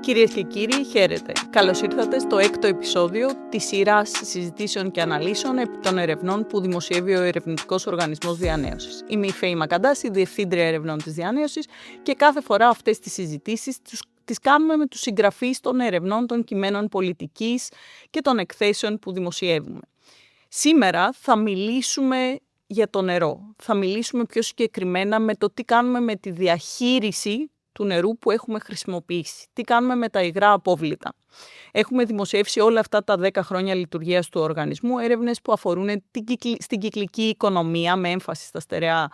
Κυρίες και κύριοι, χαίρετε. Καλώς ήρθατε στο 6ο επεισόδιο της σειράς συζητήσεων και αναλύσεων επί των ερευνών που δημοσιεύει ο Ερευνητικός Οργανισμός Διανέωσης. Είμαι η Φέη Μακαντάση, Διευθύντρια Ερευνών της Διανέωσης, και κάθε φορά αυτές τις συζητήσεις τις κάνουμε με τους συγγραφείς των ερευνών των κειμένων πολιτικής και των εκθέσεων που δημοσιεύουμε. Σήμερα θα μιλήσουμε για το νερό. Θα μιλήσουμε πιο συγκεκριμένα με το τι κάνουμε με τη διαχείριση του νερού που έχουμε χρησιμοποιήσει. Τι κάνουμε με τα υγρά απόβλητα. Έχουμε δημοσιεύσει όλα αυτά τα 10 χρόνια λειτουργίας του οργανισμού έρευνες που αφορούν στην κυκλική οικονομία με έμφαση στα στερεά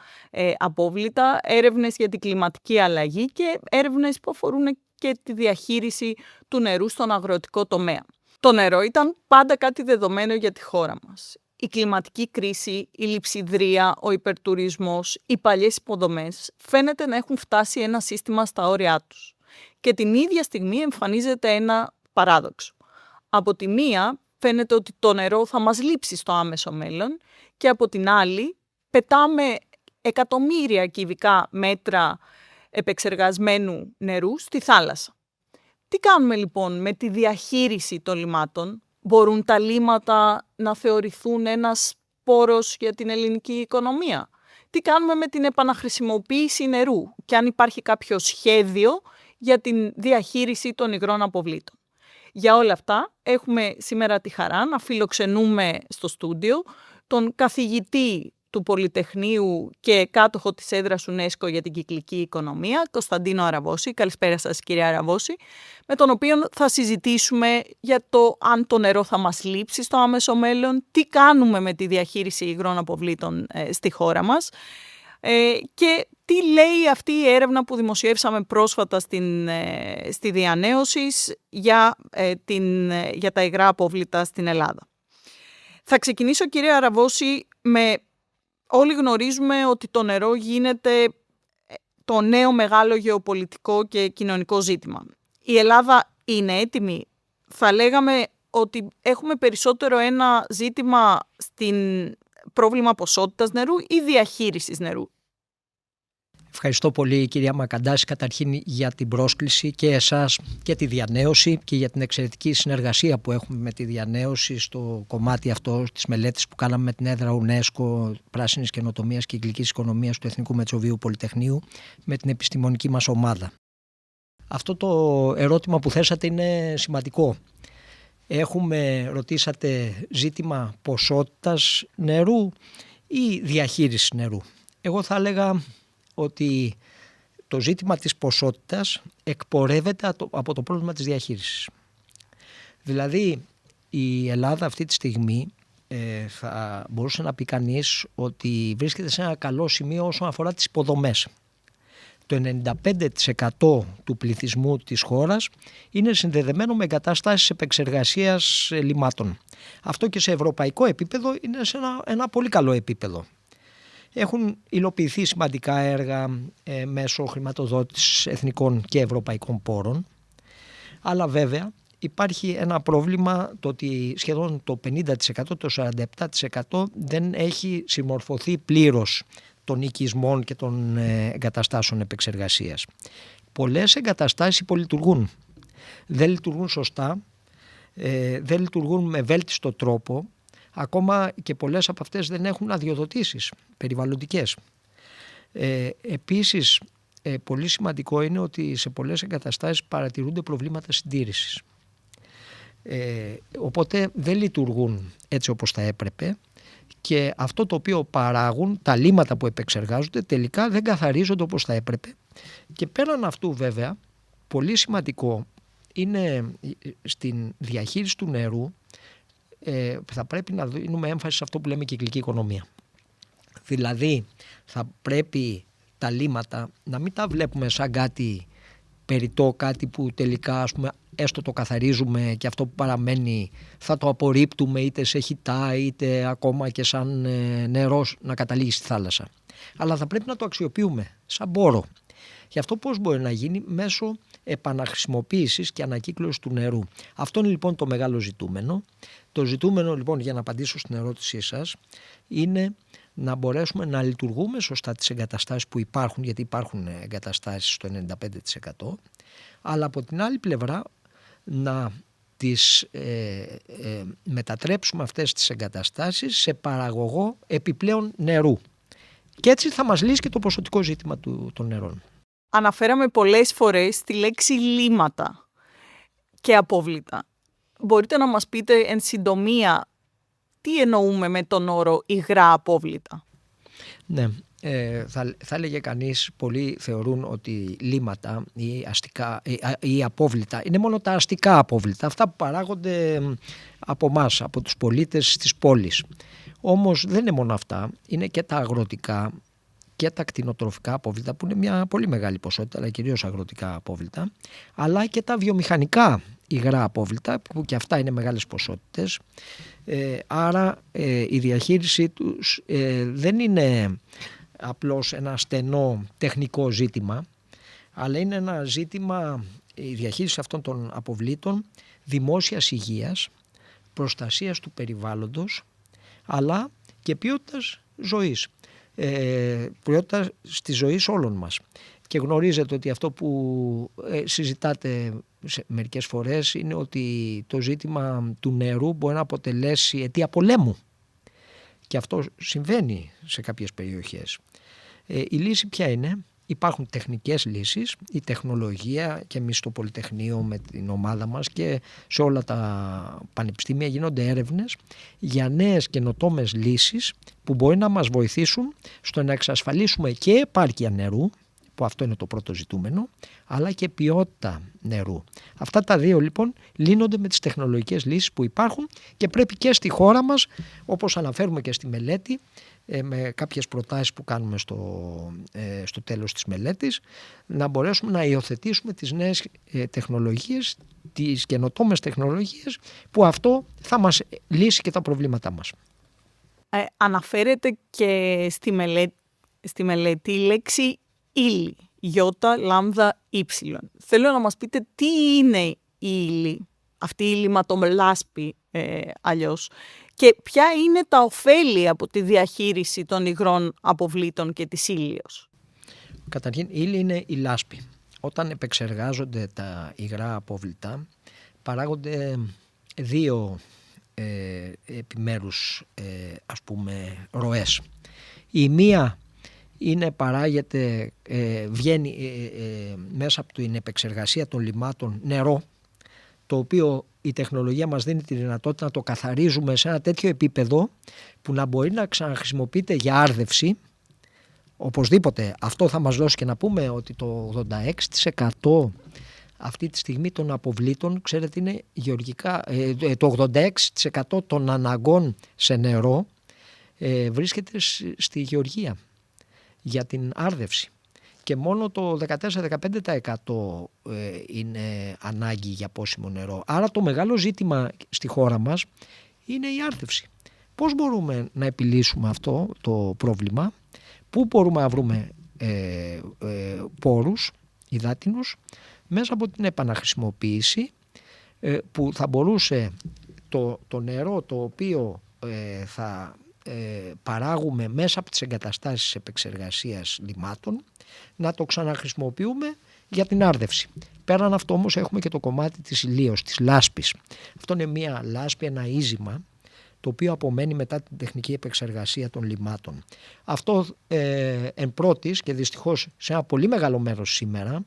απόβλητα, έρευνες για την κλιματική αλλαγή και έρευνες που αφορούν και τη διαχείριση του νερού στον αγροτικό τομέα. Το νερό ήταν πάντα κάτι δεδομένο για τη χώρα μας. Η κλιματική κρίση, η λειψιδρία, ο υπερτουρισμός, οι παλιές υποδομές φαίνεται να έχουν φτάσει ένα σύστημα στα όρια τους. Και την ίδια στιγμή εμφανίζεται ένα παράδοξο. Από τη μία φαίνεται ότι το νερό θα μας λείψει στο άμεσο μέλλον και από την άλλη πετάμε εκατομμύρια κυβικά μέτρα επεξεργασμένου νερού στη θάλασσα. Τι κάνουμε λοιπόν με τη διαχείριση των λιμάτων? Μπορούν τα λίματα να θεωρηθούν ένας πόρος για την ελληνική οικονομία? Τι κάνουμε με την επαναχρησιμοποίηση νερού και αν υπάρχει κάποιο σχέδιο για την διαχείριση των υγρών αποβλήτων? Για όλα αυτά έχουμε σήμερα τη χαρά να φιλοξενούμε στο στούντιο τον καθηγητή του Πολυτεχνείου και κάτοχο της έδρας UNESCO για την κυκλική οικονομία, Κωνσταντίνο Αραβώση. Καλησπέρα σας, κύριε Αραβώση, με τον οποίο θα συζητήσουμε για το αν το νερό θα μας λείψει στο άμεσο μέλλον, τι κάνουμε με τη διαχείριση υγρών αποβλήτων στη χώρα μας και τι λέει αυτή η έρευνα που δημοσιεύσαμε πρόσφατα στη Διανέωσης για τα υγρά απόβλητα στην Ελλάδα. Θα ξεκινήσω, κύριε Αραβώση, όλοι γνωρίζουμε ότι το νερό γίνεται το νέο μεγάλο γεωπολιτικό και κοινωνικό ζήτημα. Η Ελλάδα είναι έτοιμη? Θα λέγαμε ότι έχουμε περισσότερο ένα ζήτημα στην πρόβλημα ποσότητας νερού ή διαχείρισης νερού? Ευχαριστώ πολύ, κυρία Μακαντάση, καταρχήν για την πρόσκληση και εσάς και τη Διανέωση και για την εξαιρετική συνεργασία που έχουμε με τη Διανέωση στο κομμάτι αυτό της μελέτης που κάναμε με την έδρα UNESCO Πράσινης Καινοτομίας και Κυκλικής Οικονομίας του Εθνικού Μετσοβίου Πολυτεχνείου με την επιστημονική μας ομάδα. Αυτό το ερώτημα που θέσατε είναι σημαντικό. Ρωτήσατε ζήτημα ποσότητας νερού ή διαχείρισης νερού. Εγώ θα έλεγα ότι το ζήτημα της ποσότητας εκπορεύεται από το πρόβλημα της διαχείρισης. Δηλαδή η Ελλάδα αυτή τη στιγμή θα μπορούσε να πει κανείς ότι βρίσκεται σε ένα καλό σημείο όσον αφορά τις υποδομές. Το 95% του πληθυσμού της χώρας είναι συνδεδεμένο με εγκαταστάσεις επεξεργασίας λιμάτων. Αυτό και σε ευρωπαϊκό επίπεδο είναι σε ένα πολύ καλό επίπεδο. Έχουν υλοποιηθεί σημαντικά έργα μέσω χρηματοδότησης εθνικών και ευρωπαϊκών πόρων, αλλά βέβαια υπάρχει ένα πρόβλημα, το ότι σχεδόν το 50%, το 47% δεν έχει συμμορφωθεί πλήρως των οικισμών και των εγκαταστάσεων επεξεργασίας. Πολλές εγκαταστάσεις υπολειτουργούν, δεν λειτουργούν σωστά, δεν λειτουργούν με βέλτιστο τρόπο. Ακόμα και πολλές από αυτές δεν έχουν αδειοδοτήσεις περιβαλλοντικές. Επίσης, πολύ σημαντικό είναι ότι σε πολλές εγκαταστάσεις παρατηρούνται προβλήματα συντήρησης. Οπότε δεν λειτουργούν έτσι όπως θα έπρεπε και αυτό το οποίο παράγουν, τα λίματα που επεξεργάζονται, τελικά δεν καθαρίζονται όπως θα έπρεπε. Και πέραν αυτού βέβαια, πολύ σημαντικό είναι στην διαχείριση του νερού θα πρέπει να δίνουμε έμφαση σε αυτό που λέμε κυκλική οικονομία. Δηλαδή θα πρέπει τα λίματα να μην τα βλέπουμε σαν κάτι περιττό, κάτι που τελικά έστω το καθαρίζουμε και αυτό που παραμένει θα το απορρίπτουμε είτε σε χυτά είτε ακόμα και σαν νερό να καταλήγει στη θάλασσα. Αλλά θα πρέπει να το αξιοποιούμε σαν πόρο. Γι' αυτό πώς μπορεί να γίνει? Μέσω επαναχρησιμοποίησης και ανακύκλωσης του νερού. Αυτό είναι λοιπόν το μεγάλο ζητούμενο. Το ζητούμενο λοιπόν, για να απαντήσω στην ερώτησή σας, είναι να μπορέσουμε να λειτουργούμε σωστά τις εγκαταστάσεις που υπάρχουν, γιατί υπάρχουν εγκαταστάσεις στο 95%, Αλλά από την άλλη πλευρά να τις μετατρέψουμε αυτές τις εγκαταστάσεις σε παραγωγό επιπλέον νερού. Και έτσι θα μας λύσει και το ποσοτικό ζήτημα των νερών. Αναφέραμε πολλές φορές τη λέξη λίμματα και απόβλητα. Μπορείτε να μας πείτε εν συντομία τι εννοούμε με τον όρο υγρά απόβλητα? Ναι, θα έλεγε κανείς, πολλοί θεωρούν ότι λίμματα ή αστικά ή απόβλητα είναι μόνο τα αστικά απόβλητα, αυτά που παράγονται από εμάς, από τους πολίτες της πόλης. Όμως δεν είναι μόνο αυτά, είναι και τα αγροτικά και τα κτηνοτροφικά απόβλητα, που είναι μια πολύ μεγάλη ποσότητα, αλλά κυρίως αγροτικά απόβλητα, αλλά και τα βιομηχανικά υγρά απόβλητα, που και αυτά είναι μεγάλες ποσότητες. Άρα η διαχείρισή τους δεν είναι απλώς ένα στενό τεχνικό ζήτημα, αλλά είναι ένα ζήτημα, η διαχείριση αυτών των αποβλήτων, δημόσιας υγείας, προστασίας του περιβάλλοντος, αλλά και ποιότητας ζωής, ποιότητα της ζωής όλων μας. Και γνωρίζετε ότι αυτό που συζητάτε μερικές φορές είναι ότι το ζήτημα του νερού μπορεί να αποτελέσει αιτία πολέμου. Και αυτό συμβαίνει σε κάποιες περιοχές. Η λύση ποια είναι? Υπάρχουν τεχνικές λύσεις, η τεχνολογία, και εμείς στο Πολυτεχνείο με την ομάδα μας και σε όλα τα πανεπιστήμια γίνονται έρευνες για νέες καινοτόμες λύσεις που μπορεί να μας βοηθήσουν στο να εξασφαλίσουμε και επάρκεια νερού, που αυτό είναι το πρώτο ζητούμενο, αλλά και ποιότητα νερού. Αυτά τα δύο λοιπόν λύνονται με τις τεχνολογικές λύσεις που υπάρχουν και πρέπει και στη χώρα μας, όπως αναφέρουμε και στη μελέτη, με κάποιες προτάσεις που κάνουμε στο τέλος της μελέτης, να μπορέσουμε να υιοθετήσουμε τις νέες τεχνολογίες, τις καινοτόμες τεχνολογίες, που αυτό θα μας λύσει και τα προβλήματά μας. Αναφέρεται και στη μελέτη η λέξη ύλη, γιώτα, λάμδα, ύψιλον. Θέλω να μας πείτε τι είναι η ύλη, αυτή η λιματολάσπη αλλιώς, και ποια είναι τα ωφέλη από τη διαχείριση των υγρών αποβλήτων και της ύλειος. Καταρχήν, η ύλη είναι η λάσπη. Όταν επεξεργάζονται τα υγρά απόβλητα, παράγονται δύο επιμέρους ροές. Η μία βγαίνει μέσα από την επεξεργασία των λιμάτων νερό, το οποίο η τεχνολογία μας δίνει τη δυνατότητα να το καθαρίζουμε σε ένα τέτοιο επίπεδο που να μπορεί να ξαναχρησιμοποιείται για άρδευση. Οπωσδήποτε αυτό θα μας δώσει, και να πούμε ότι το 86% αυτή τη στιγμή των αποβλήτων, ξέρετε, είναι γεωργικά, το 86% των αναγκών σε νερό βρίσκεται στη γεωργία για την άρδευση. Και μόνο το 14-15% είναι ανάγκη για πόσιμο νερό. Άρα το μεγάλο ζήτημα στη χώρα μας είναι η άρδευση. Πώς μπορούμε να επιλύσουμε αυτό το πρόβλημα? Πού μπορούμε να βρούμε πόρους υδάτινους? Μέσα από την επαναχρησιμοποίηση, που θα μπορούσε το νερό το οποίο θα παράγουμε μέσα από τις εγκαταστάσεις επεξεργασίας λιμάτων, να το ξαναχρησιμοποιούμε για την άρδευση. Πέραν αυτό όμως έχουμε και το κομμάτι της υλίως, της λάσπης. Αυτό είναι μια λάσπη, ένα ίζημα, το οποίο απομένει μετά την τεχνική επεξεργασία των λιμάτων. Αυτό εν πρώτης, και δυστυχώς σε ένα πολύ μεγάλο μέρος σήμερα,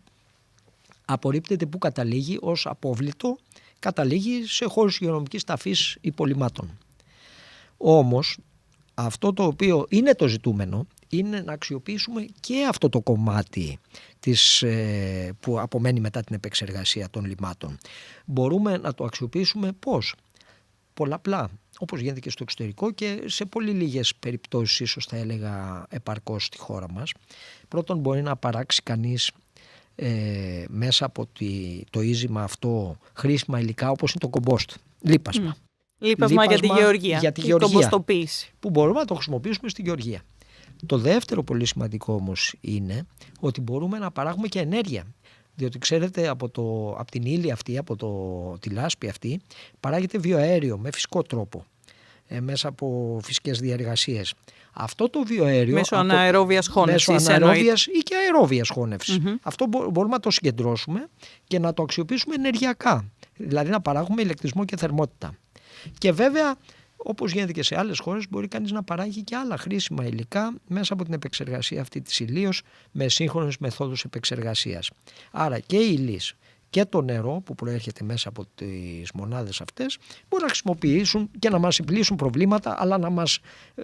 απορρίπτεται, που καταλήγει ως απόβλητο, καταλήγει σε χώρους υγειονομικής ταφής υπολιμάτων. Όμως αυτό το οποίο είναι το ζητούμενο είναι να αξιοποιήσουμε και αυτό το κομμάτι που απομένει μετά την επεξεργασία των λιμάτων. Μπορούμε να το αξιοποιήσουμε πώς? Πολλαπλά, όπως γίνεται και στο εξωτερικό και σε πολύ λίγες περιπτώσεις, ίσως θα έλεγα επαρκώς στη χώρα μας. Πρώτον, μπορεί να παράξει κανείς μέσα από το ίζημα αυτό χρήσιμα υλικά, όπως είναι το κομπόστ, λίπασμα. Λίπασμα για τη γεωργία, για τη κομποστοποίηση, που μπορούμε να το χρησιμοποιήσουμε στη γεωργία. Το δεύτερο πολύ σημαντικό όμως είναι ότι μπορούμε να παράγουμε και ενέργεια. Διότι ξέρετε, από την ύλη αυτή, τη λάσπη αυτή, παράγεται βιοαέριο με φυσικό τρόπο. μέσα από φυσικές διεργασίες. Αυτό το βιοαέριο... Μέσω αναερόβιας χώνευσης. Μέσω αναερόβιας ή και αερόβιας χώνευσης. Αυτό μπορούμε να το συγκεντρώσουμε και να το αξιοποιήσουμε ενεργειακά. Δηλαδή να παράγουμε ηλεκτρισμό και θερμότητα. Και βέβαια, όπως γίνεται και σε άλλες χώρες, μπορεί κανείς να παράγει και άλλα χρήσιμα υλικά μέσα από την επεξεργασία αυτή της υλίως με σύγχρονες μεθόδους επεξεργασίας. Άρα και η υλής και το νερό που προέρχεται μέσα από τις μονάδες αυτές μπορούν να χρησιμοποιήσουν και να μας επιλύσουν προβλήματα, αλλά να μας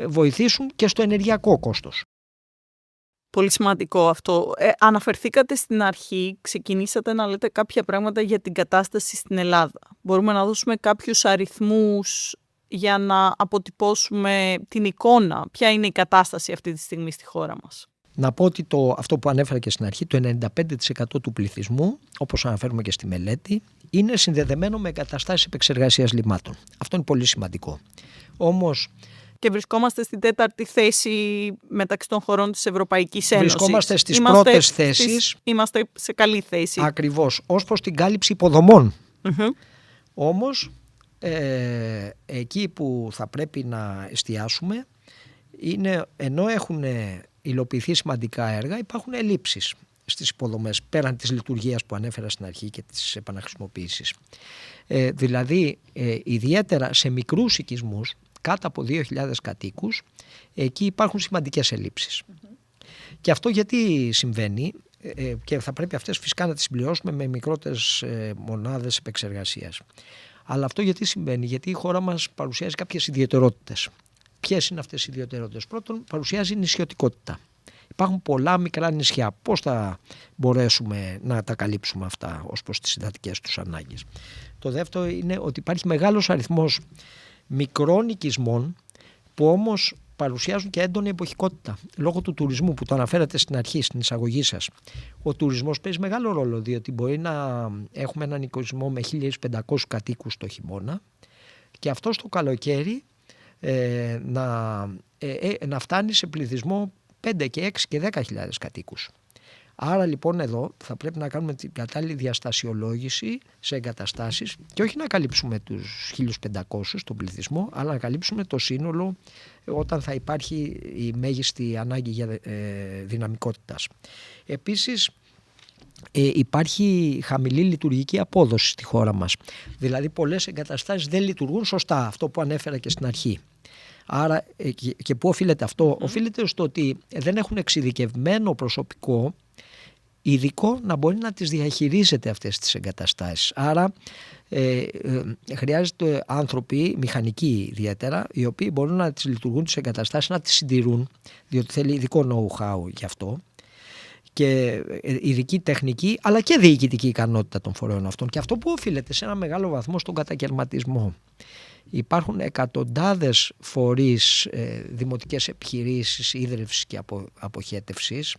βοηθήσουν και στο ενεργειακό κόστος. Πολύ σημαντικό αυτό. Αναφερθήκατε στην αρχή, ξεκινήσατε να λέτε κάποια πράγματα για την κατάσταση στην Ελλάδα. Μπορούμε να δώσουμε κάποιους αριθμούς για να αποτυπώσουμε την εικόνα. Ποια είναι η κατάσταση αυτή τη στιγμή στη χώρα μας? Να πω ότι αυτό που ανέφερα και στην αρχή, το 95% του πληθυσμού, όπως αναφέρουμε και στη μελέτη, είναι συνδεδεμένο με εγκαταστάσεις επεξεργασίας λιμάτων. Αυτό είναι πολύ σημαντικό. Όμως... Και βρισκόμαστε στην 4η θέση μεταξύ των χωρών της Ευρωπαϊκής Ένωσης. Βρισκόμαστε στις πρώτες θέσεις. Είμαστε σε καλή θέση. Ακριβώς, ως προς την κάλυψη υποδομών. Όμως, εκεί που θα πρέπει να εστιάσουμε είναι, ενώ έχουν υλοποιηθεί σημαντικά έργα, υπάρχουν ελλείψεις στις υποδομές πέραν της λειτουργίας που ανέφερα στην αρχή και της επαναχρησιμοποίησης. Δηλαδή, ιδιαίτερα σε μικρούς οικισμούς, κάτω από 2.000 κατοίκους, εκεί υπάρχουν σημαντικές ελλείψεις. Και αυτό γιατί συμβαίνει, και θα πρέπει αυτές φυσικά να τις συμπληρώσουμε με μικρότερες μονάδες επεξεργασίας. Αλλά αυτό γιατί συμβαίνει? Γιατί η χώρα μας παρουσιάζει κάποιες ιδιαιτερότητες. Ποιες είναι αυτές οι ιδιαιτερότητες? Πρώτον, παρουσιάζει νησιωτικότητα. Υπάρχουν πολλά μικρά νησιά. Πώς θα μπορέσουμε να τα καλύψουμε αυτά ως προς τις συντατικές τους ανάγκες? Το δεύτερο είναι ότι υπάρχει μεγάλος αριθμός μικρών οικισμών που όμως παρουσιάζουν και έντονη εποχικότητα λόγω του τουρισμού που το αναφέρατε στην αρχή, στην εισαγωγή σας. Ο τουρισμός παίζει μεγάλο ρόλο, διότι μπορεί να έχουμε έναν οικισμό με 1.500 κατοίκους το χειμώνα και αυτό το καλοκαίρι να φτάνει σε πληθυσμό 5 και 6 και 10.000 κατοίκους. Άρα λοιπόν εδώ θα πρέπει να κάνουμε την κατάλληλη διαστασιολόγηση σε εγκαταστάσεις και όχι να καλύψουμε τους 1.500 τον πληθυσμό, αλλά να καλύψουμε το σύνολο όταν θα υπάρχει η μέγιστη ανάγκη για δυναμικότητας. Επίσης υπάρχει χαμηλή λειτουργική απόδοση στη χώρα μας. Δηλαδή πολλές εγκαταστάσεις δεν λειτουργούν σωστά, αυτό που ανέφερα και στην αρχή. Άρα και πού οφείλεται αυτό? Οφείλεται στο ότι δεν έχουν εξειδικευμένο προσωπικό ειδικό να μπορεί να τις διαχειρίζεται αυτές τις εγκαταστάσεις. Άρα χρειάζεται άνθρωποι, μηχανικοί ιδιαίτερα, οι οποίοι μπορούν να τις λειτουργούν τις εγκαταστάσεις, να τις συντηρούν, διότι θέλει ειδικό know-how γι' αυτό και ειδική τεχνική αλλά και διοικητική ικανότητα των φορέων αυτών. Και αυτό που οφείλεται σε ένα μεγάλο βαθμό στον κατακαιρματισμό. Υπάρχουν εκατοντάδες φορείς, δημοτικές επιχειρήσεις ίδρυυσης και αποχέτευσης,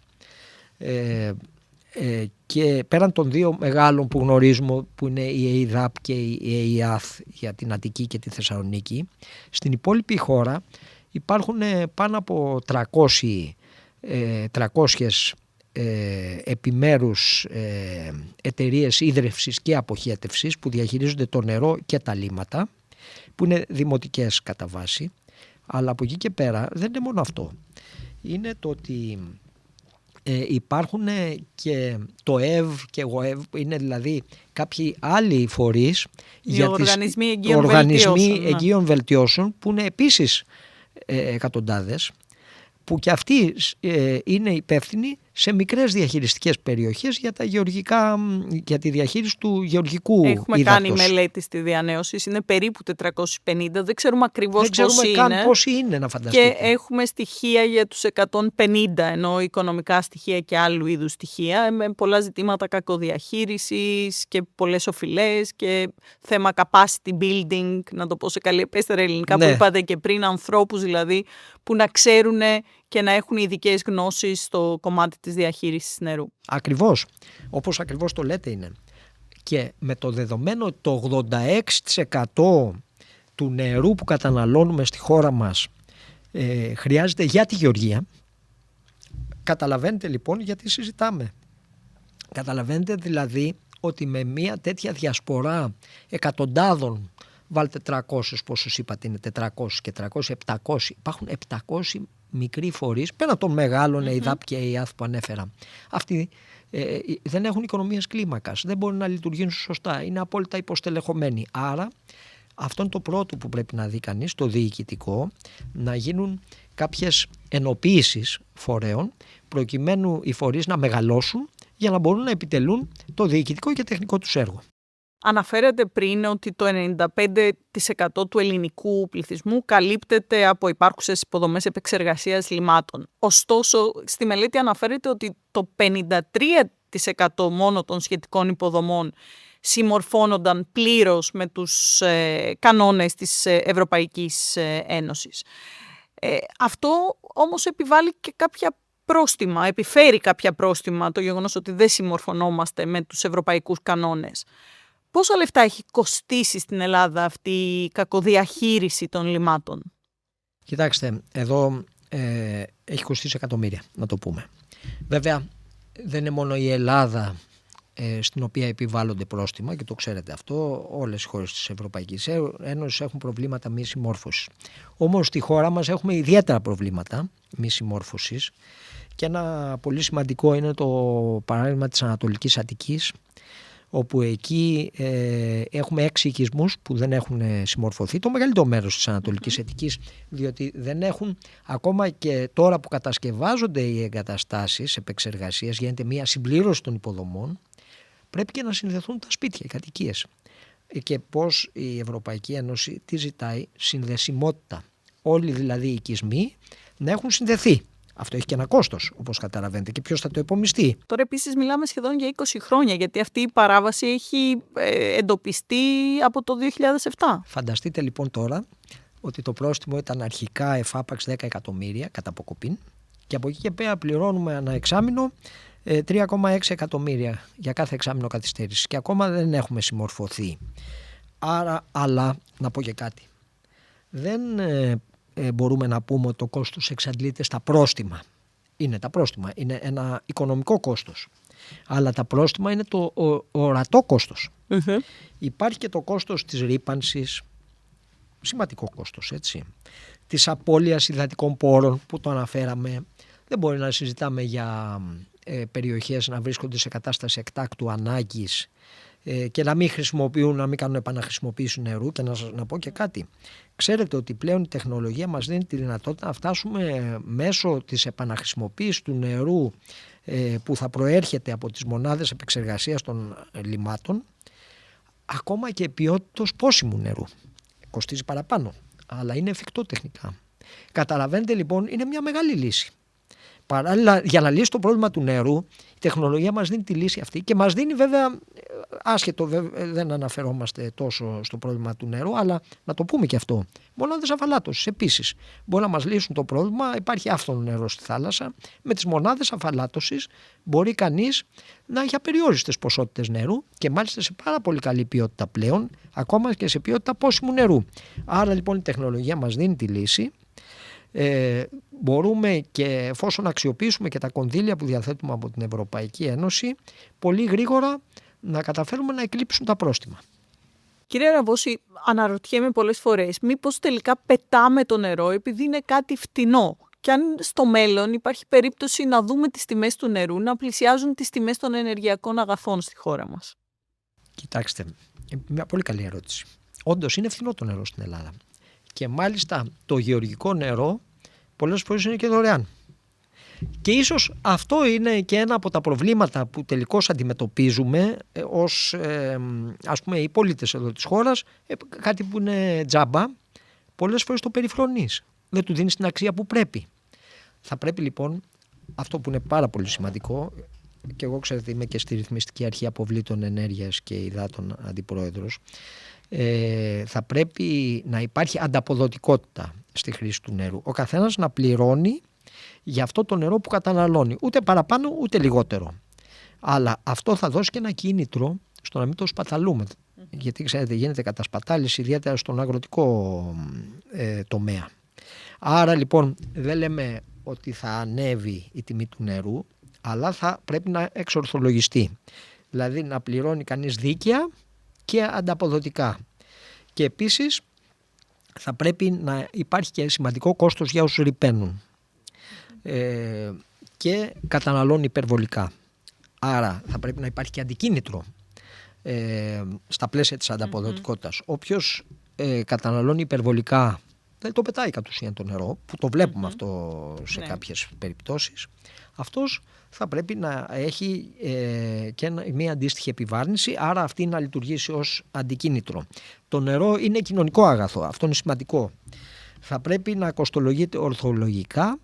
και πέραν των δύο μεγάλων που γνωρίζουμε, που είναι η ΕΙΔΑΠ και η ΕΙΑΘ για την Αττική και τη Θεσσαλονίκη, στην υπόλοιπη χώρα υπάρχουν πάνω από 300 επιμέρους εταιρείες ίδρυυσης και αποχέτευσης που διαχειρίζονται το νερό και τα λίμματα, που είναι δημοτικές κατά βάση. Αλλά από εκεί και πέρα δεν είναι μόνο αυτό. Είναι το ότι υπάρχουν και το ΕΒ και εγώ ΕΒ, είναι δηλαδή κάποιοι άλλοι φορείς για οργανισμοί εγγύων βελτιώσεων που είναι επίσης εκατοντάδες, που και αυτοί είναι υπεύθυνοι σε μικρές διαχειριστικές περιοχές για τα γεωργικά, για τη διαχείριση του γεωργικού ύδατος. Έχουμε κάνει μελέτη στη διανέωση, είναι περίπου 450, δεν ξέρουμε ακριβώς πόσοι είναι, να φανταστείτε. Και έχουμε στοιχεία για τους 150, ενώ οικονομικά στοιχεία και άλλου είδους στοιχεία, με πολλά ζητήματα κακοδιαχείρισης και πολλές οφειλές και θέμα capacity building, να το πω σε καλή επέστερα ελληνικά, που είπατε και πριν, ανθρώπους δηλαδή που να ξέρουν και να έχουν ειδικές γνώσεις στο κομμάτι της διαχείρισης νερού. Ακριβώς, όπως ακριβώς το λέτε είναι. Και με το δεδομένο το 86% του νερού που καταναλώνουμε στη χώρα μας χρειάζεται για τη γεωργία. Καταλαβαίνετε λοιπόν γιατί συζητάμε. Καταλαβαίνετε δηλαδή ότι με μια τέτοια διασπορά εκατοντάδων βάλτε 300, πόσους είπατε είναι 400 και 300, 700. Υπάρχουν 700 μικροί φορείς, πέραν των μεγάλων ΕΙΔΑΠ και ΕΙΑΘ που ανέφερα. Αυτοί δεν έχουν οικονομίες κλίμακας, δεν μπορούν να λειτουργήσουν σωστά, είναι απόλυτα υποστελεχωμένοι. Άρα αυτό είναι το πρώτο που πρέπει να δει κανείς, το διοικητικό, να γίνουν κάποιες ενοποίησεις φορέων προκειμένου οι φορείς να μεγαλώσουν για να μπορούν να επιτελούν το διοικητικό και τεχνικό τους έργο. Αναφέρατε πριν ότι το 95% του ελληνικού πληθυσμού καλύπτεται από υπάρχουσες υποδομές επεξεργασίας λιμάτων. Ωστόσο, στη μελέτη αναφέρεται ότι το 53% μόνο των σχετικών υποδομών συμμορφώνονταν πλήρως με τους κανόνες της Ευρωπαϊκής Ένωσης. Αυτό όμως επιβάλλει και κάποια πρόστιμα, επιφέρει κάποια πρόστιμα το γεγονός ότι δεν συμμορφωνόμαστε με τους ευρωπαϊκούς κανόνες. Πόσα λεφτά έχει κοστίσει στην Ελλάδα αυτή η κακοδιαχείριση των λιμάτων? Κοιτάξτε, εδώ έχει κοστίσει εκατομμύρια, να το πούμε. Βέβαια, δεν είναι μόνο η Ελλάδα στην οποία επιβάλλονται πρόστιμα, και το ξέρετε αυτό, όλες οι χώρες της Ευρωπαϊκής Ένωσης έχουν προβλήματα μη συμμόρφωσης. Όμως στη χώρα μας έχουμε ιδιαίτερα προβλήματα μη συμμόρφωσης, και ένα πολύ σημαντικό είναι το παράδειγμα της Ανατολικής Αττικής, όπου εκεί έχουμε 6 οικισμούς που δεν έχουν συμμορφωθεί, το μεγαλύτερο μέρος της Ανατολικής Αττικής, διότι δεν έχουν, ακόμα και τώρα που κατασκευάζονται οι εγκαταστάσεις επεξεργασίας, γίνεται μια συμπλήρωση των υποδομών, πρέπει και να συνδεθούν τα σπίτια, οι κατοικίες. Και πώς η Ευρωπαϊκή Ένωση τι ζητάει? Συνδεσιμότητα. Όλοι δηλαδή οι οικισμοί να έχουν συνδεθεί. Αυτό έχει και ένα κόστος, όπως καταλαβαίνετε, και ποιος θα το επομιστεί. Τώρα επίσης μιλάμε σχεδόν για 20 χρόνια, γιατί αυτή η παράβαση έχει εντοπιστεί από το 2007. Φανταστείτε λοιπόν τώρα ότι το πρόστιμο ήταν αρχικά εφάπαξ 10 εκατομμύρια κατά αποκοπήν, και από εκεί και πέρα πληρώνουμε ανά εξάμηνο 3,6 εκατομμύρια για κάθε εξάμηνο καθυστέρησης, και ακόμα δεν έχουμε συμμορφωθεί. Άρα, αλλά να πω και κάτι. Δεν μπορούμε να πούμε ότι το κόστος εξαντλείται στα πρόστιμα. Είναι τα πρόστιμα, είναι ένα οικονομικό κόστος. Αλλά τα πρόστιμα είναι το ορατό κόστος. Υπάρχει και το κόστος της ρύπανσης, σημαντικό κόστος, έτσι. Της απώλειας υδατικών πόρων που το αναφέραμε. Δεν μπορεί να συζητάμε για περιοχές να βρίσκονται σε κατάσταση εκτάκτου ανάγκης και να μην χρησιμοποιούν, να μην κάνουν επαναχρησιμοποίηση νερού. Και να πω και κάτι. Ξέρετε ότι πλέον η τεχνολογία μας δίνει τη δυνατότητα να φτάσουμε μέσω της επαναχρησιμοποίησης του νερού που θα προέρχεται από τις μονάδες επεξεργασίας των λιμάτων, ακόμα και ποιότητος πόσιμου νερού. Κοστίζει παραπάνω, αλλά είναι εφικτό τεχνικά. Καταλαβαίνετε λοιπόν, είναι μια μεγάλη λύση. Παράλληλα, για να λύσει το πρόβλημα του νερού, η τεχνολογία μας δίνει τη λύση αυτή, και μας δίνει βέβαια, άσχετο δεν αναφερόμαστε τόσο στο πρόβλημα του νερού, αλλά να το πούμε και αυτό. Μονάδες αφαλάτωσης επίσης μπορεί να μας λύσουν το πρόβλημα. Υπάρχει άφθονο νερό στη θάλασσα. Με τις μονάδες αφαλάτωσης μπορεί κανείς να έχει απεριόριστες ποσότητες νερού, και μάλιστα σε πάρα πολύ καλή ποιότητα πλέον, ακόμα και σε ποιότητα πόσιμου νερού. Άρα λοιπόν η τεχνολογία μας δίνει τη λύση. Μπορούμε, και εφόσον αξιοποιήσουμε και τα κονδύλια που διαθέτουμε από την Ευρωπαϊκή Ένωση, πολύ γρήγορα να καταφέρουμε να εκλείψουν τα πρόστιμα. Κύριε Ραβώση, αναρωτιέμαι πολλές φορές, μήπως τελικά πετάμε το νερό επειδή είναι κάτι φτηνό, και αν στο μέλλον υπάρχει περίπτωση να δούμε τις τιμές του νερού να πλησιάζουν τις τιμές των ενεργειακών αγαθών στη χώρα μας? Κοιτάξτε, μια πολύ καλή ερώτηση. Όντως είναι φθηνό το νερό στην Ελλάδα. Και μάλιστα το γεωργικό νερό πολλές φορές είναι και δωρεάν. Και ίσως αυτό είναι και ένα από τα προβλήματα που τελικώς αντιμετωπίζουμε ως ας πούμε οι πολίτες εδώ της χώρας. Κάτι που είναι τζάμπα, πολλές φορές το περιφρονείς. Δεν του δίνεις την αξία που πρέπει. Θα πρέπει λοιπόν, αυτό που είναι πάρα πολύ σημαντικό, και εγώ ξέρετε είμαι και στη Ρυθμιστική Αρχή Αποβλήτων Ενέργειας και Υδάτων αντιπρόεδρος, θα πρέπει να υπάρχει ανταποδοτικότητα στη χρήση του νερού. Ο καθένας να πληρώνει για αυτό το νερό που καταναλώνει, ούτε παραπάνω ούτε λιγότερο. Αλλά αυτό θα δώσει και ένα κίνητρο στο να μην το σπαταλούμε. Γιατί ξέρετε γίνεται κατασπατάληση ιδιαίτερα στον αγροτικό τομέα. Άρα λοιπόν δεν λέμε ότι θα ανέβει η τιμή του νερού, αλλά θα πρέπει να εξορθολογιστεί. Δηλαδή να πληρώνει κανείς δίκαια και ανταποδοτικά. Και επίσης θα πρέπει να υπάρχει και σημαντικό κόστος για όσους ρυπαίνουν και καταναλώνουν υπερβολικά. Άρα θα πρέπει να υπάρχει και αντικίνητρο στα πλαίσια της ανταποδοτικότητας. Όποιος καταναλώνει υπερβολικά, δεν το πετάει κατ' ουσίαν το νερό, που το βλέπουμε αυτό σε κάποιες περιπτώσεις, αυτός θα πρέπει να έχει και μια αντίστοιχη επιβάρυνση, άρα αυτή να λειτουργήσει ως αντικίνητρο. Το νερό είναι κοινωνικό αγαθό, αυτό είναι σημαντικό. Θα πρέπει να κοστολογείται ορθολογικά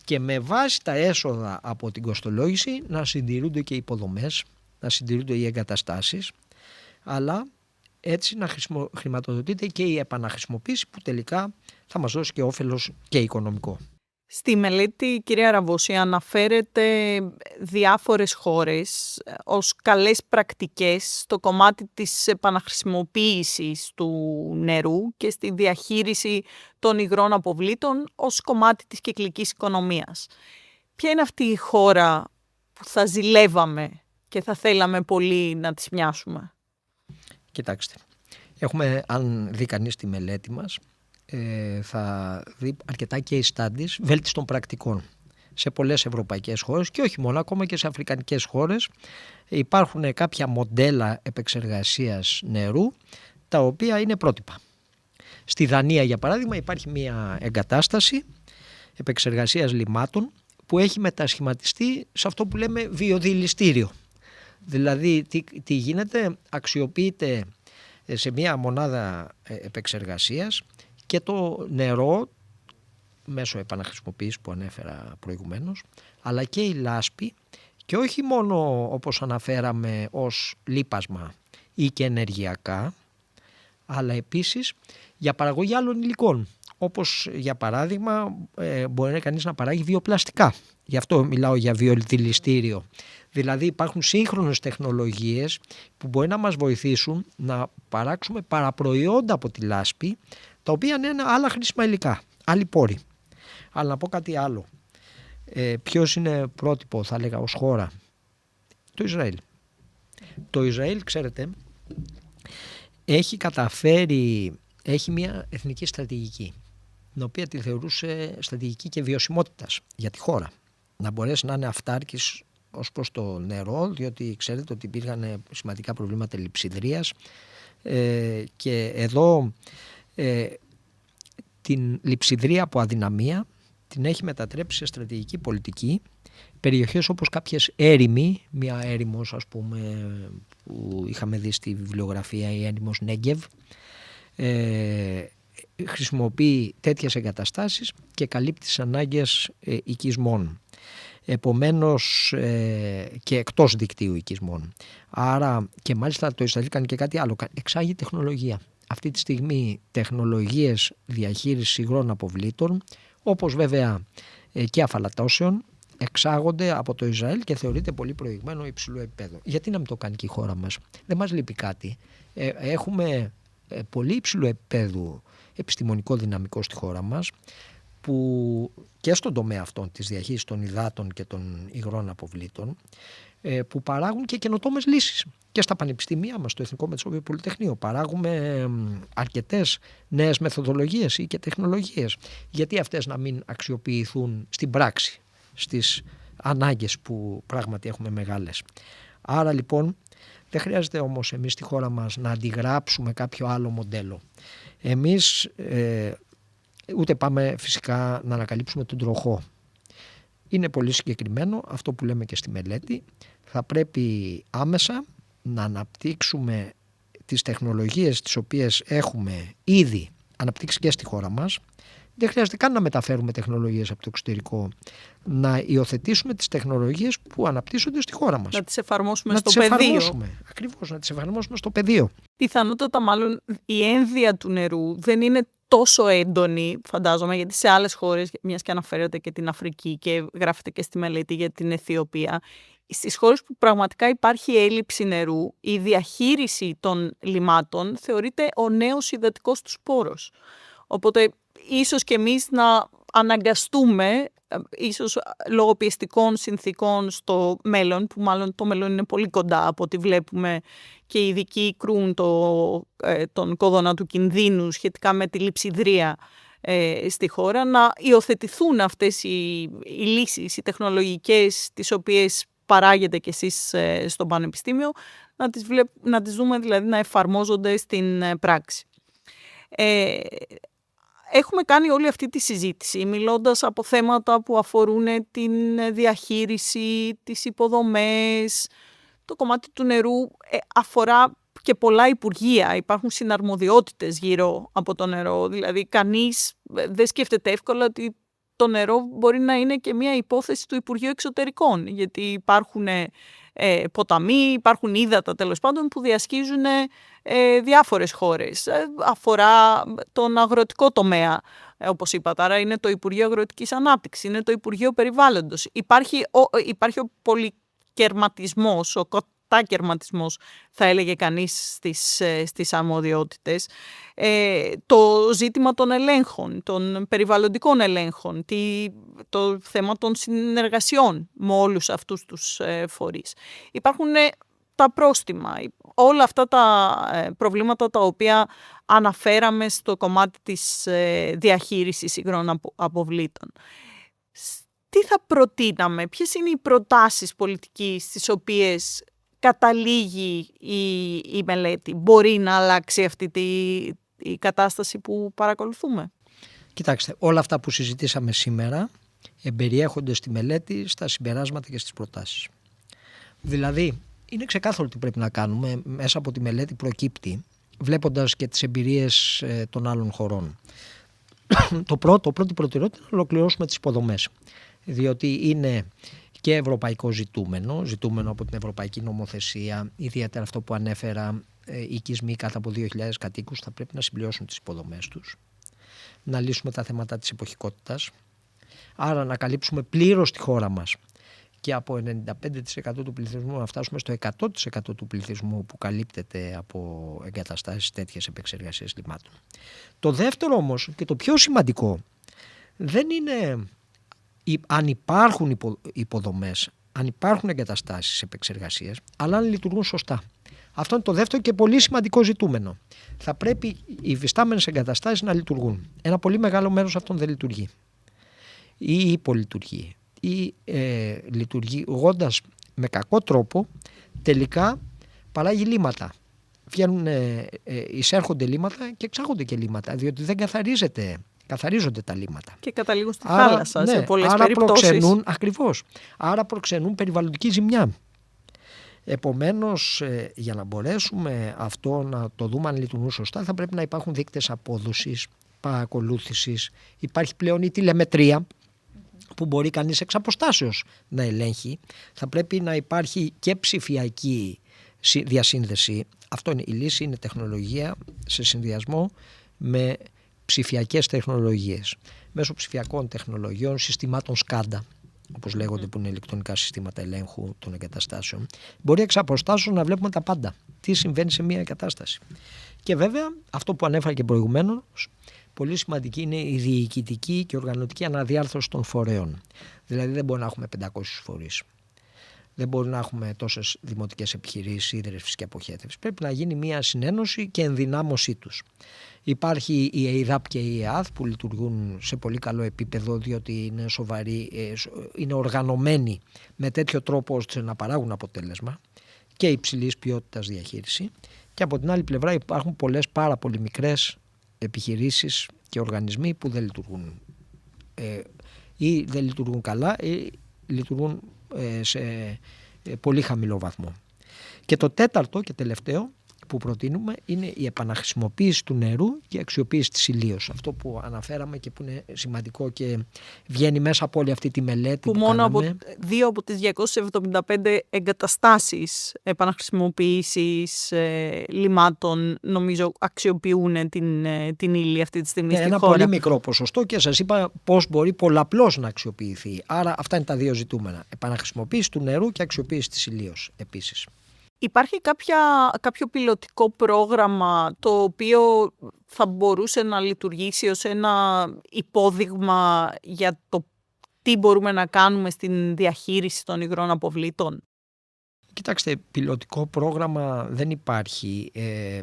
και με βάση τα έσοδα από την κοστολόγηση να συντηρούνται και οι υποδομές, να συντηρούνται οι εγκαταστάσεις, αλλά έτσι να χρηματοδοτείται και η επαναχρησιμοποίηση που τελικά θα μας δώσει και όφελος και οικονομικό. Στη μελέτη, κυρία Ραβώση, αναφέρεται διάφορες χώρες ως καλές πρακτικές στο κομμάτι της επαναχρησιμοποίησης του νερού και στη διαχείριση των υγρών αποβλήτων ως κομμάτι της κυκλικής οικονομίας. Ποια είναι αυτή η χώρα που θα ζηλεύαμε και θα θέλαμε πολύ να της μοιάσουμε? Κοιτάξτε, αν δει κανείς τη μελέτη μας, θα δει αρκετά case studies βέλτιστων πρακτικών σε πολλές ευρωπαϊκές χώρες και όχι μόνο, ακόμα και σε αφρικανικές χώρες υπάρχουν κάποια μοντέλα επεξεργασίας νερού τα οποία είναι πρότυπα. Στη Δανία, για παράδειγμα, υπάρχει μια εγκατάσταση επεξεργασίας λιμάτων που έχει μετασχηματιστεί σε αυτό που λέμε βιοδιηλιστήριο. Δηλαδή τι γίνεται, αξιοποιείται σε μια μονάδα επεξεργασίας και το νερό μέσω επαναχρησιμοποίησης που ανέφερα προηγουμένως, αλλά και η λάσπη, και όχι μόνο όπως αναφέραμε ως λίπασμα ή και ενεργειακά, αλλά επίσης για παραγωγή άλλων υλικών, όπως για παράδειγμα μπορεί κανείς να παράγει βιοπλαστικά. Γι' αυτό μιλάω για βιοδιηλιστήριο. Δηλαδή υπάρχουν σύγχρονες τεχνολογίες που μπορεί να μας βοηθήσουν να παράξουμε παραπροϊόντα από τη λάσπη, τα οποία είναι άλλα χρήσιμα υλικά, άλλοι πόροι. Αλλά να πω κάτι άλλο. Ποιος είναι πρότυπο, θα έλεγα, ως χώρα? Το Ισραήλ. Το Ισραήλ, ξέρετε, έχει μια εθνική στρατηγική, την οποία τη θεωρούσε στρατηγική και βιωσιμότητας για τη χώρα. Να μπορέσει να είναι αυτάρκης ως προς το νερό, διότι ξέρετε ότι υπήρχαν σημαντικά προβλήματα λειψιδρίας και εδώ την λειψιδρία από αδυναμία την έχει μετατρέψει σε στρατηγική πολιτική. Περιοχές όπως κάποιες έρημοι, μια έρημος ας πούμε που είχαμε δει στη βιβλιογραφία, η έρημος Νέγκεβ, χρησιμοποιεί τέτοιες εγκαταστάσεις και καλύπτει τις ανάγκες οικισμών. Επομένως και εκτός δικτύου οικισμών. Άρα και μάλιστα το Ισραήλ κάνει και κάτι άλλο, εξάγει τεχνολογία. Αυτή τη στιγμή τεχνολογίες διαχείρισης υγρών αποβλήτων, όπως βέβαια και αφαλατώσεων, εξάγονται από το Ισραήλ και θεωρείται πολύ προηγμένο υψηλού επίπεδου. Γιατί να μην το κάνει και η χώρα μας? Δεν μας λείπει κάτι. Έχουμε πολύ υψηλού επίπεδου επιστημονικό δυναμικό στη χώρα μας, που και στον τομέα αυτών της διαχείρισης των υδάτων και των υγρών αποβλήτων, που παράγουν και καινοτόμες λύσεις. Και στα πανεπιστήμια μας, στο Εθνικό Μετσόβιο Πολυτεχνείο, παράγουμε αρκετές νέες μεθοδολογίες ή και τεχνολογίες. Γιατί αυτές να μην αξιοποιηθούν στην πράξη, στις ανάγκες που πράγματι έχουμε μεγάλες? Άρα λοιπόν δεν χρειάζεται όμως εμείς στη χώρα μας να αντιγράψουμε κάποιο άλλο μοντέλο. Εμείς ούτε πάμε φυσικά να ανακαλύψουμε τον τροχό. Είναι πολύ συγκεκριμένο αυτό που λέμε και στη μελέτη. Θα πρέπει άμεσα να αναπτύξουμε τις τεχνολογίες τις οποίες έχουμε ήδη αναπτύξει και στη χώρα μας. Δεν χρειάζεται καν να μεταφέρουμε τεχνολογίες από το εξωτερικό. Να υιοθετήσουμε τις τεχνολογίες που αναπτύσσονται στη χώρα μας. Να τις εφαρμόσουμε στο πεδίο. Ακριβώς, να τις εφαρμόσουμε στο πεδίο. Πιθανότατα μάλλον η ένδυα του νερού δεν είναι τόσο έντονη, φαντάζομαι, γιατί σε άλλες χώρες, μιας και αναφέρεται και την Αφρική και γράφεται και στη μελέτη για την Αιθιοπία, στις χώρες που πραγματικά υπάρχει έλλειψη νερού, η διαχείριση των λιμάτων θεωρείται ο νέος υδατικός τους πόρος. Οπότε ίσως και εμείς να αναγκαστούμε ίσως λόγω πιεστικών συνθήκων στο μέλλον, που μάλλον το μέλλον είναι πολύ κοντά από ό,τι βλέπουμε και οι ειδικοί κρούν τον κόδωνα του κινδύνου σχετικά με τη λειψιδρία στη χώρα, να υιοθετηθούν αυτές οι λύσεις, οι τεχνολογικές, τις οποίες παράγετε κι εσείς στο Πανεπιστήμιο, να τις δούμε δηλαδή να εφαρμόζονται στην πράξη. Έχουμε κάνει όλη αυτή τη συζήτηση μιλώντας από θέματα που αφορούν την διαχείριση, τις υποδομές. Το κομμάτι του νερού αφορά και πολλά υπουργεία. Υπάρχουν συναρμοδιότητες γύρω από το νερό. Δηλαδή κανείς δεν σκέφτεται εύκολα ότι το νερό μπορεί να είναι και μια υπόθεση του Υπουργείου Εξωτερικών. Γιατί υπάρχουν ποταμοί, υπάρχουν ύδατα τέλος πάντων που διασχίζουν διάφορες χώρες. Αφορά τον αγροτικό τομέα, όπως είπατε. Άρα είναι το Υπουργείο Αγροτικής Ανάπτυξης, είναι το Υπουργείο Περιβάλλοντος. Υπάρχει ο πολυκερματισμός, ο κατάκερματισμός θα έλεγε κανείς στις αρμοδιότητες. Το ζήτημα των ελέγχων, των περιβαλλοντικών ελέγχων, το θέμα των συνεργασιών με όλους αυτούς τους φορείς. Υπάρχουν τα πρόστιμα, όλα αυτά τα προβλήματα τα οποία αναφέραμε στο κομμάτι της διαχείρισης υγρών αποβλήτων. Τι θα προτείναμε, ποιες είναι οι προτάσεις πολιτικής στις οποίες καταλήγει η μελέτη? Μπορεί να αλλάξει αυτή η κατάσταση που παρακολουθούμε? Κοιτάξτε, όλα αυτά που συζητήσαμε σήμερα εμπεριέχονται στη μελέτη, στα συμπεράσματα και στις προτάσεις. Δηλαδή, είναι ξεκάθαρο τι πρέπει να κάνουμε. Μέσα από τη μελέτη προκύπτει, βλέποντας και τις εμπειρίες των άλλων χωρών. Πρώτη προτεραιότητα είναι να ολοκληρώσουμε τις υποδομές. Διότι είναι και ευρωπαϊκό ζητούμενο από την ευρωπαϊκή νομοθεσία, ιδιαίτερα αυτό που ανέφερα, οι οικισμοί κάτω από 2.000 κατοίκους θα πρέπει να συμπληρώσουν τις υποδομές τους, να λύσουμε τα θέματα της εποχικότητας, άρα να καλύψουμε πλήρως τη χώρα μας και από 95% του πληθυσμού να φτάσουμε στο 100% του πληθυσμού που καλύπτεται από εγκαταστάσεις τέτοιες επεξεργασίες λιμάτων. Το δεύτερο όμως και το πιο σημαντικό δεν είναι αν υπάρχουν υποδομές, αν υπάρχουν εγκαταστάσεις επεξεργασίας, αλλά αν λειτουργούν σωστά. Αυτό είναι το δεύτερο και πολύ σημαντικό ζητούμενο. Θα πρέπει οι υφιστάμενες εγκαταστάσεις να λειτουργούν. Ένα πολύ μεγάλο μέρος αυτών δεν λειτουργεί ή υπολειτουργεί ή λειτουργώντας με κακό τρόπο τελικά παράγει λίμματα. Εισέρχονται λίμματα και εξάγονται και λίμματα, διότι δεν καθαρίζονται τα λίμματα. Και καταλήγουν στη θάλασσα σε πολλές περιπτώσεις. Άρα προξενούν περιβαλλοντική ζημιά. Επομένως, για να μπορέσουμε αυτό να το δούμε αν λειτουργούν σωστά, θα πρέπει να υπάρχουν δείκτες απόδοσης, παρακολούθησης. Υπάρχει πλέον η τηλεμετρία που μπορεί κανείς εξ αποστάσεως να ελέγχει. Θα πρέπει να υπάρχει και ψηφιακή διασύνδεση. Αυτό είναι η λύση, είναι τεχνολογία σε συνδυασμό με ψηφιακές τεχνολογίες. Μέσω ψηφιακών τεχνολογιών, συστημάτων SCADA, όπως λέγονται, που είναι ηλεκτρονικά συστήματα ελέγχου των εγκαταστάσεων, μπορεί εξ αποστάσεως να βλέπουμε τα πάντα. Τι συμβαίνει σε μια εγκατάσταση. Και βέβαια, αυτό που ανέφερα και προηγουμένως, πολύ σημαντική είναι η διοικητική και οργανωτική αναδιάρθρωση των φορέων. Δηλαδή, δεν μπορεί να έχουμε 500 φορείς. Δεν μπορεί να έχουμε τόσες δημοτικές επιχειρήσεις, ίδρυυσης και αποχέτευσης. Πρέπει να γίνει μια συνένωση και ενδυνάμωσή τους. Υπάρχει η ΕΙΔΑΠ και η ΕΑΔ που λειτουργούν σε πολύ καλό επίπεδο, διότι είναι σοβαροί, είναι οργανωμένοι με τέτοιο τρόπο ώστε να παράγουν αποτέλεσμα και υψηλής ποιότητας διαχείριση. Και από την άλλη πλευρά υπάρχουν πάρα πολύ μικρές επιχειρήσεις και οργανισμοί που δεν λειτουργούν ή δεν λειτουργούν καλά ή λειτουργούν σε πολύ χαμηλό βαθμό. Και το τέταρτο και τελευταίο που προτείνουμε είναι η επαναχρησιμοποίηση του νερού και η αξιοποίηση της ηλίως. Αυτό που αναφέραμε και που είναι σημαντικό και βγαίνει μέσα από όλη αυτή τη μελέτη που μόνο κάναμε. Από 2 από τις 275 εγκαταστάσεις επαναχρησιμοποίησης λιμάτων νομίζω αξιοποιούν την ύλη αυτή τη στιγμή στη ένα χώρα. Πολύ μικρό ποσοστό και σας είπα πώς μπορεί πολλαπλώς να αξιοποιηθεί. Άρα αυτά είναι τα δύο ζητούμενα. Επαναχρησιμοποίηση του νερού και αξιοποίηση της ηλίως επίσης. Υπάρχει κάποιο πιλωτικό πρόγραμμα το οποίο θα μπορούσε να λειτουργήσει ως ένα υπόδειγμα για το τι μπορούμε να κάνουμε στην διαχείριση των υγρών αποβλήτων? Κοιτάξτε, πιλωτικό πρόγραμμα δεν υπάρχει.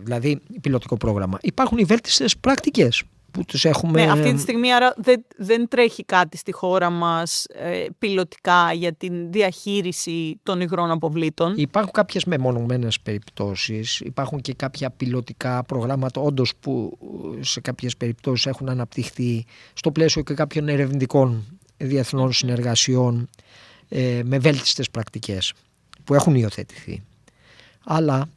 Δηλαδή, πιλωτικό πρόγραμμα. Υπάρχουν οι βέλτιστες πρακτικές που τους έχουμε. Ναι, αυτή τη στιγμή άρα δεν τρέχει κάτι στη χώρα μας πιλωτικά για την διαχείριση των υγρών αποβλήτων. Υπάρχουν κάποιες μεμονωμένες περιπτώσεις. Υπάρχουν και κάποια πιλωτικά προγράμματα όντως που σε κάποιες περιπτώσεις έχουν αναπτυχθεί στο πλαίσιο και κάποιων ερευνητικών διεθνών συνεργασιών με βέλτιστες πρακτικές που έχουν υιοθετηθεί. Αλλά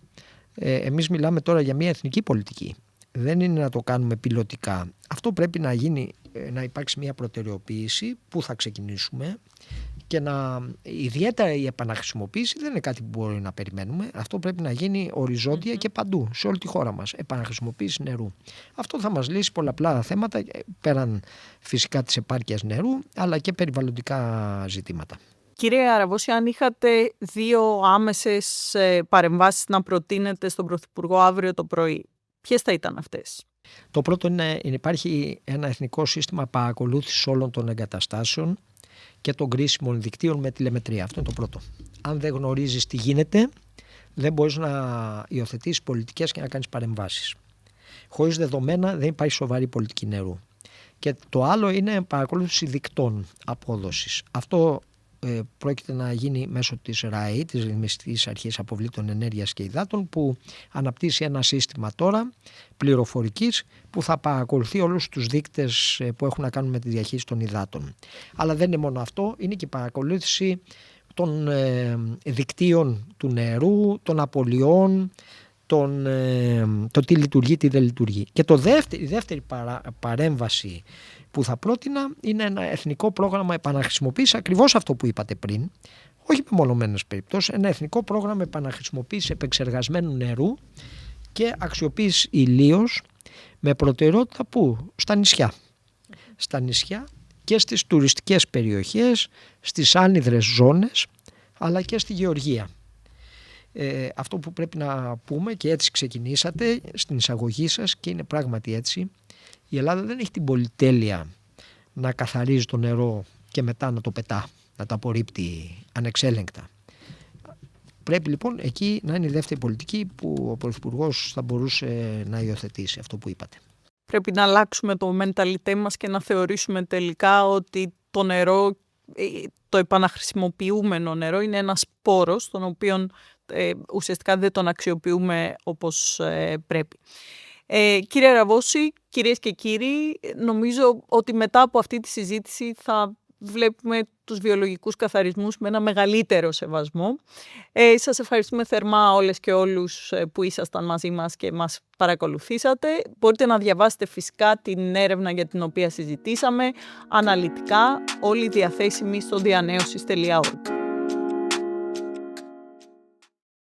εμείς μιλάμε τώρα για μια εθνική πολιτική. Δεν είναι να το κάνουμε πιλωτικά. Αυτό πρέπει να γίνει, να υπάρξει μια προτεραιοποίηση που θα ξεκινήσουμε και ιδιαίτερα η επαναχρησιμοποίηση δεν είναι κάτι που μπορεί να περιμένουμε. Αυτό πρέπει να γίνει οριζόντια και παντού, σε όλη τη χώρα μας. Επαναχρησιμοποίηση νερού. Αυτό θα μας λύσει πολλαπλά θέματα, πέραν φυσικά της επάρκειας νερού, αλλά και περιβαλλοντικά ζητήματα. Κύριε Αραβώση, αν είχατε 2 άμεσες παρεμβάσεις να προτείνετε στον Πρωθυπουργό αύριο το πρωί, ποιες θα ήταν αυτές? Το πρώτο είναι υπάρχει ένα εθνικό σύστημα παρακολούθησης όλων των εγκαταστάσεων και των κρίσιμων δικτύων με τηλεμετρία. Αυτό είναι το πρώτο. Αν δεν γνωρίζεις τι γίνεται, δεν μπορείς να υιοθετήσεις πολιτικές και να κάνεις παρεμβάσεις. Χωρίς δεδομένα δεν υπάρχει σοβαρή πολιτική νερού. Και το άλλο είναι παρακολούθηση δικτών απόδοσης. Αυτό πρόκειται να γίνει μέσω της ΡΑΕ, της Ρυθμιστικής Αρχής Αποβλήτων Ενέργειας και Υδάτων, που αναπτύσσει ένα σύστημα τώρα πληροφορικής που θα παρακολουθεί όλους τους δείκτες που έχουν να κάνουν με τη διαχείριση των υδάτων. Αλλά δεν είναι μόνο αυτό, είναι και η παρακολούθηση των δικτύων του νερού, των απολειών, το τι λειτουργεί, τι δεν λειτουργεί. Και η δεύτερη παρέμβαση που θα πρότεινα είναι ένα εθνικό πρόγραμμα επαναχρησιμοποίησης, ακριβώς αυτό που είπατε πριν, όχι με μονομένες περιπτώσεις, ένα εθνικό πρόγραμμα επαναχρησιμοποίησης επεξεργασμένου νερού και αξιοποίησης ηλίως με προτεραιότητα που? Στα νησιά. Στα νησιά και στις τουριστικές περιοχές, στις άνυδρες ζώνες, αλλά και στη γεωργία. Αυτό που πρέπει να πούμε, και έτσι ξεκινήσατε στην εισαγωγή σας και είναι πράγματι έτσι, η Ελλάδα δεν έχει την πολυτέλεια να καθαρίζει το νερό και μετά να το πετά, να το απορρίπτει ανεξέλεγκτα. Πρέπει λοιπόν εκεί να είναι η δεύτερη πολιτική που ο Πρωθυπουργός θα μπορούσε να υιοθετήσει, αυτό που είπατε. Πρέπει να αλλάξουμε το μενταλιτέ μας και να θεωρήσουμε τελικά ότι το νερό, το επαναχρησιμοποιούμενο νερό, είναι ένας πόρος τον οποίο ουσιαστικά δεν τον αξιοποιούμε όπως πρέπει. Κύριε Αραβώση, κυρίες και κύριοι, νομίζω ότι μετά από αυτή τη συζήτηση θα βλέπουμε τους βιολογικούς καθαρισμούς με ένα μεγαλύτερο σεβασμό. Σας ευχαριστούμε θερμά όλες και όλους που ήσασταν μαζί μας και μας παρακολουθήσατε. Μπορείτε να διαβάσετε φυσικά την έρευνα για την οποία συζητήσαμε αναλυτικά, όλοι διαθέσιμοι στο dianeosis.org.